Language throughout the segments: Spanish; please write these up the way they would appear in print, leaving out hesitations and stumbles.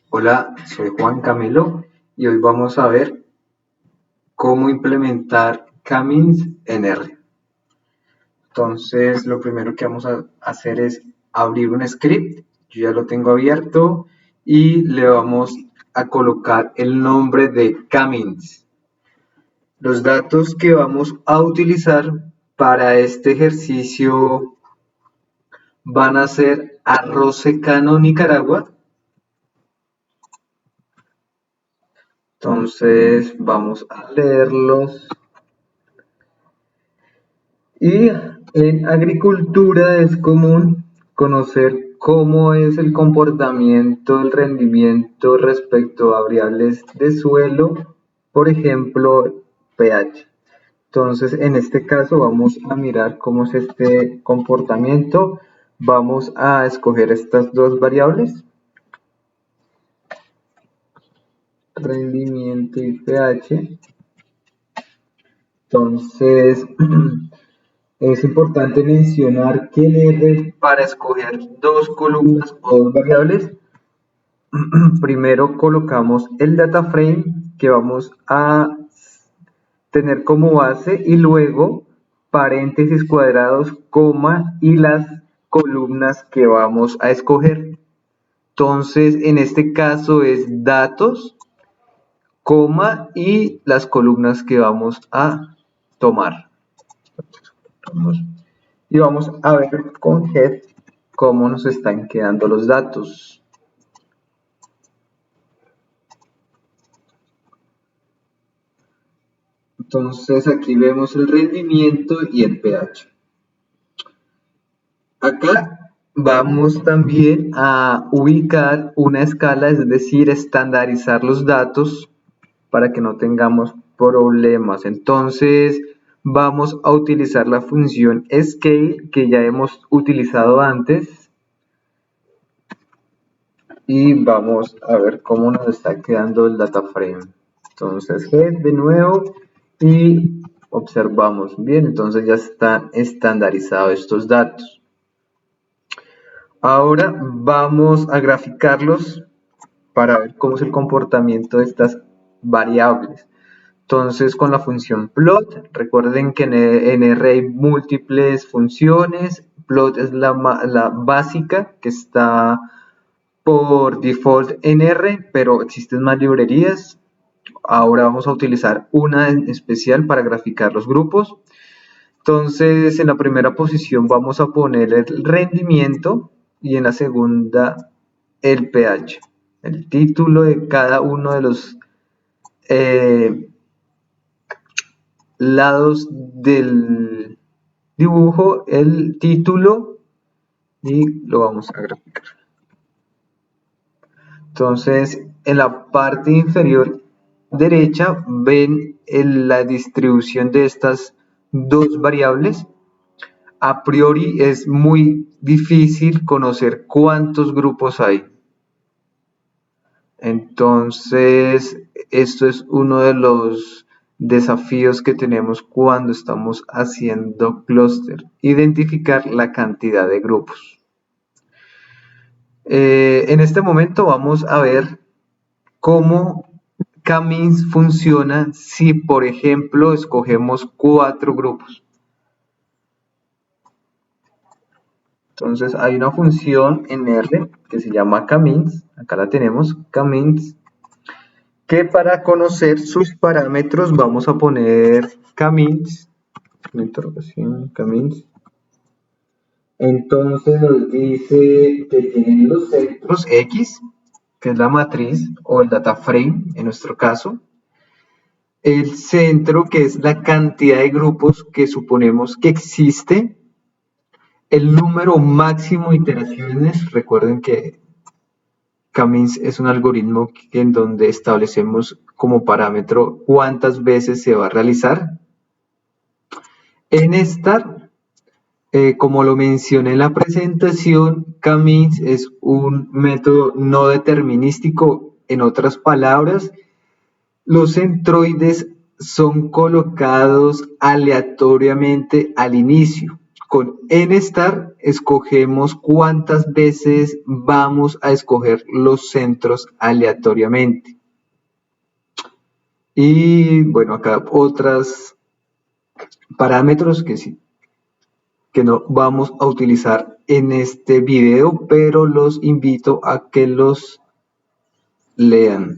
Hola, soy Juan Camilo y hoy vamos a ver cómo implementar Camins en R. Entonces, lo primero que vamos a hacer es abrir un script. Yo ya lo tengo abierto y le vamos a colocar el nombre de Camins. Los datos que vamos a utilizar para este ejercicio van a ser arroz secano Nicaragua. Entonces, vamos a leerlos. Y en agricultura es común conocer cómo es el comportamiento del rendimiento respecto a variables de suelo, por ejemplo, pH. Entonces, en este caso vamos a mirar cómo es este comportamiento. Vamos a escoger estas dos variables, rendimiento y pH. Entonces, es importante mencionar que en R, para escoger dos columnas o dos variables, primero colocamos el data frame que vamos a tener como base y luego paréntesis cuadrados, coma y las columnas que vamos a escoger. Entonces, en este caso es datos, coma y las columnas que vamos a tomar. Y vamos a ver con head cómo nos están quedando los datos. Entonces aquí vemos el rendimiento y el pH. Acá vamos también a ubicar una escala, es decir, estandarizar los datos para que no tengamos problemas. Entonces vamos a utilizar la función scale que ya hemos utilizado antes y vamos a ver cómo nos está quedando el data frame. Entonces head de nuevo y observamos bien, entonces ya están estandarizados estos datos. Ahora vamos a graficarlos para ver cómo es el comportamiento de estas variables. Entonces, con la función plot, recuerden que en R hay múltiples funciones. Plot es la básica que está por default en R, pero existen más librerías. Ahora vamos a utilizar una en especial para graficar los grupos. Entonces, en la primera posición vamos a poner el rendimiento y en la segunda el pH. El título de cada uno de los lados del dibujo, el título, y lo vamos a graficar. Entonces, en la parte inferior derecha ven la distribución de estas dos variables. A priori es muy difícil conocer cuántos grupos hay. Entonces, esto es uno de los desafíos que tenemos cuando estamos haciendo clúster, identificar la cantidad de grupos. En este momento vamos a ver cómo Camins funciona si, por ejemplo, escogemos 4 grupos. Entonces hay una función en R que se llama Camins, acá la tenemos, Camins, que para conocer sus parámetros vamos a poner Camins, Camins. Entonces nos dice que tienen los centros X, que es la matriz o el data frame en nuestro caso, el centro, que es la cantidad de grupos que suponemos que existe, el número máximo de iteraciones. Recuerden que Camins es un algoritmo en donde establecemos como parámetro cuántas veces se va a realizar. En esta, como lo mencioné en la presentación, Camins es un método no determinístico. En otras palabras, los centroides son colocados aleatoriamente al inicio, con nstar escogemos cuántas veces vamos a escoger los centros aleatoriamente. Y bueno, acá otros parámetros que sí, que no vamos a utilizar en este video, pero los invito a que los lean.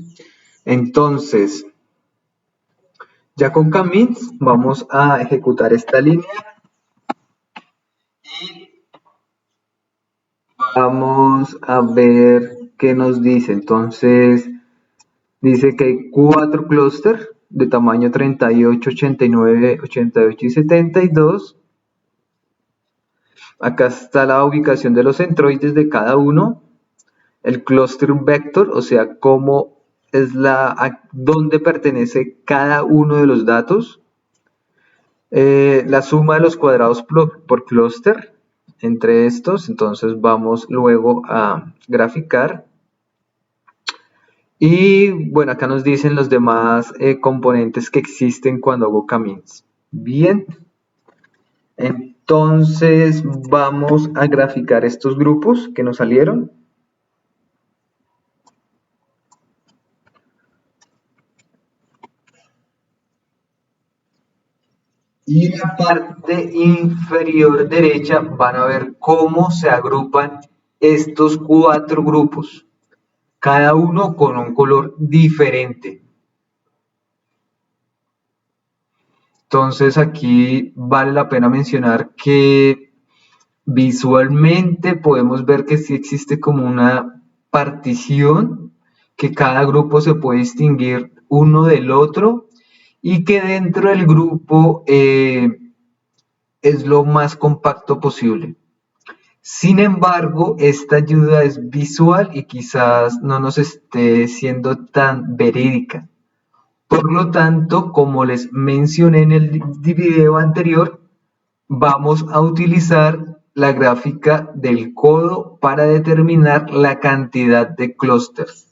Entonces, ya con K-means vamos a ejecutar esta línea y vamos a ver qué nos dice. Entonces, dice que hay 4 clústeres de tamaño 38, 89, 88 y 72. Acá está la ubicación de los centroides de cada uno. El cluster vector, o sea, cómo es a dónde pertenece cada uno de los datos. La suma de los cuadrados por clúster entre estos. Entonces vamos luego a graficar. Y bueno, acá nos dicen los demás componentes que existen cuando hago K-means. Bien. Entonces vamos a graficar estos grupos que nos salieron. Y en la parte inferior derecha van a ver cómo se agrupan estos 4 grupos, cada uno con un color diferente. Entonces aquí vale la pena mencionar que visualmente podemos ver que sí existe como una partición, que cada grupo se puede distinguir uno del otro y que dentro del grupo es lo más compacto posible. Sin embargo, esta ayuda es visual y quizás no nos esté siendo tan verídica. Por lo tanto, como les mencioné en el video anterior, vamos a utilizar la gráfica del codo para determinar la cantidad de clústeres.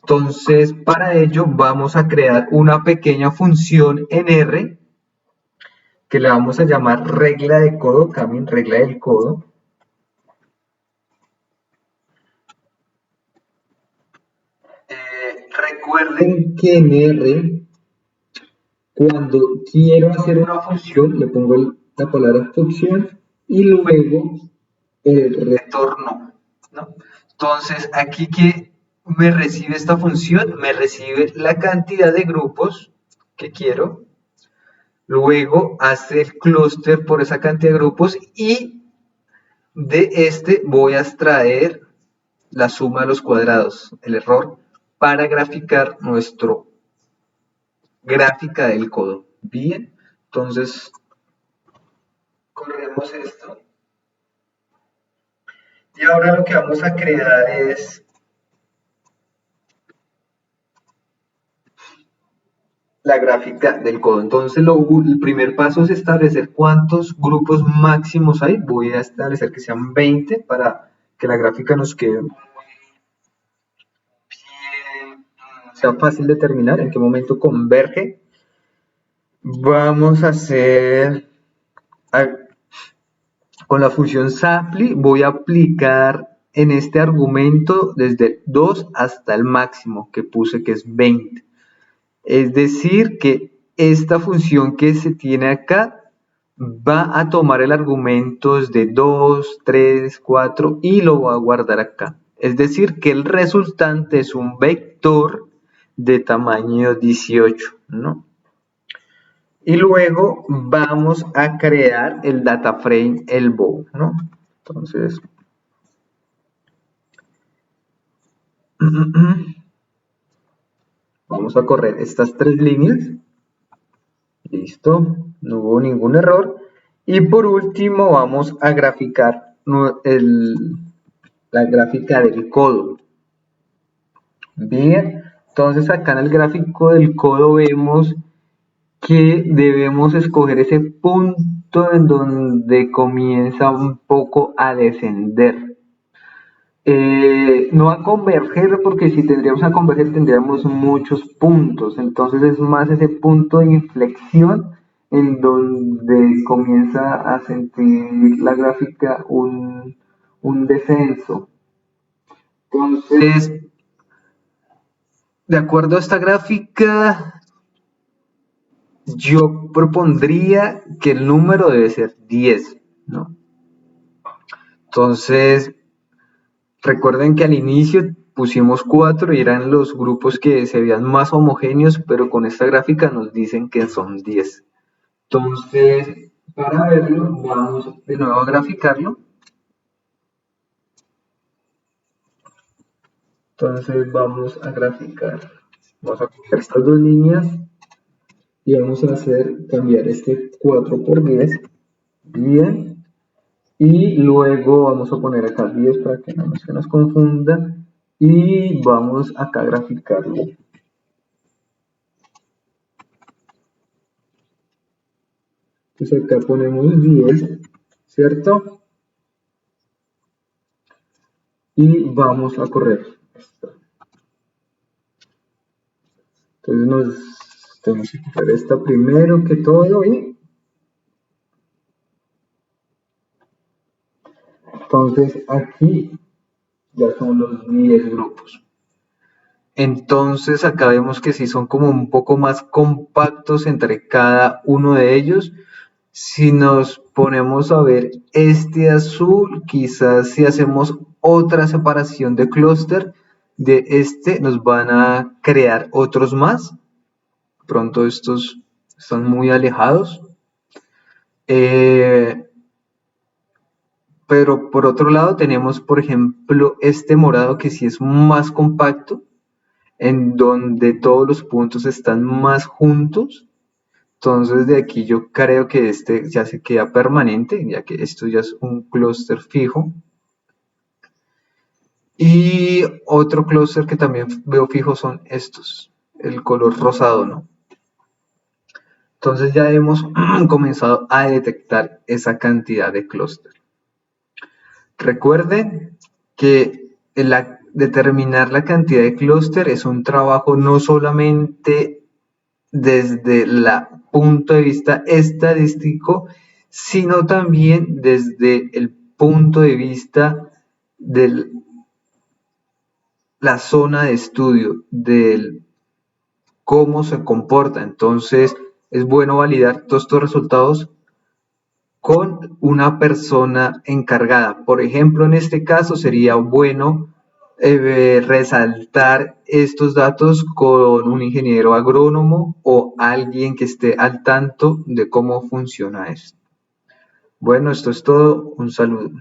Entonces, para ello vamos a crear una pequeña función en R que le vamos a llamar regla de codo, K-means regla del codo. Recuerden que en R, cuando quiero hacer una función, le pongo la palabra función y luego el retorno, ¿no? Entonces, aquí que me recibe esta función, me recibe la cantidad de grupos que quiero, luego hace el clúster por esa cantidad de grupos y de este voy a extraer la suma de los cuadrados, el error, para graficar nuestro gráfica del codo. Bien, entonces corremos esto. Y ahora lo que vamos a crear es la gráfica del codo. Entonces el primer paso es establecer cuántos grupos máximos hay. Voy a establecer que sean 20 para que la gráfica nos quede bien, sea fácil determinar en qué momento converge. Vamos a hacer con la función sampli, voy a aplicar en este argumento desde 2 hasta el máximo que puse, que es 20. Es decir, que esta función que se tiene acá va a tomar el argumento desde 2, 3, 4 y lo va a guardar acá. Es decir, que el resultante es un vector de tamaño 18, ¿no? Y luego vamos a crear el data frame elbow, ¿no? Entonces, vamos a correr estas 3 líneas. Listo, no hubo ningún error. Y por último vamos a graficar la gráfica del codo. Bien, entonces acá en el gráfico del codo vemos que debemos escoger ese punto en donde comienza un poco a descender. No a converger, porque si tendríamos a converger tendríamos muchos puntos, entonces es más ese punto de inflexión en donde comienza a sentir la gráfica un descenso. Entonces, de acuerdo a esta gráfica, yo propondría que el número debe ser 10, ¿no? Entonces, recuerden que al inicio pusimos 4 y eran los grupos que se veían más homogéneos, pero con esta gráfica nos dicen que son 10. Entonces, para verlo, vamos de nuevo a graficarlo. Entonces vamos a graficar. Vamos a coger estas dos líneas y vamos a hacer cambiar este 4 por 10. Bien. Y luego vamos a poner acá 10 para que no se nos confunda. Y vamos acá a graficarlo. Entonces acá ponemos 10, ¿cierto? Y vamos a correr esto. Entonces tenemos que coger esta primero que todo y entonces aquí ya son los 10 grupos. Entonces acá vemos que sí son como un poco más compactos entre cada uno de ellos. Si nos ponemos a ver este azul, quizás si hacemos otra separación de clúster de este, nos van a crear otros más. Pronto estos están muy alejados. Pero por otro lado tenemos, por ejemplo, este morado que sí es más compacto, en donde todos los puntos están más juntos. Entonces de aquí yo creo que este ya se queda permanente, ya que esto ya es un clúster fijo. Y otro clúster que también veo fijo son estos, el color rosado, ¿no? Entonces ya hemos comenzado a detectar esa cantidad de clúster. Recuerden que determinar la cantidad de clúster es un trabajo no solamente desde el punto de vista estadístico, sino también desde el punto de vista de la zona de estudio, del cómo se comporta. Entonces, es bueno validar todos estos resultados con una persona encargada. Por ejemplo, en este caso sería bueno resaltar estos datos con un ingeniero agrónomo o alguien que esté al tanto de cómo funciona esto. Bueno, esto es todo. Un saludo.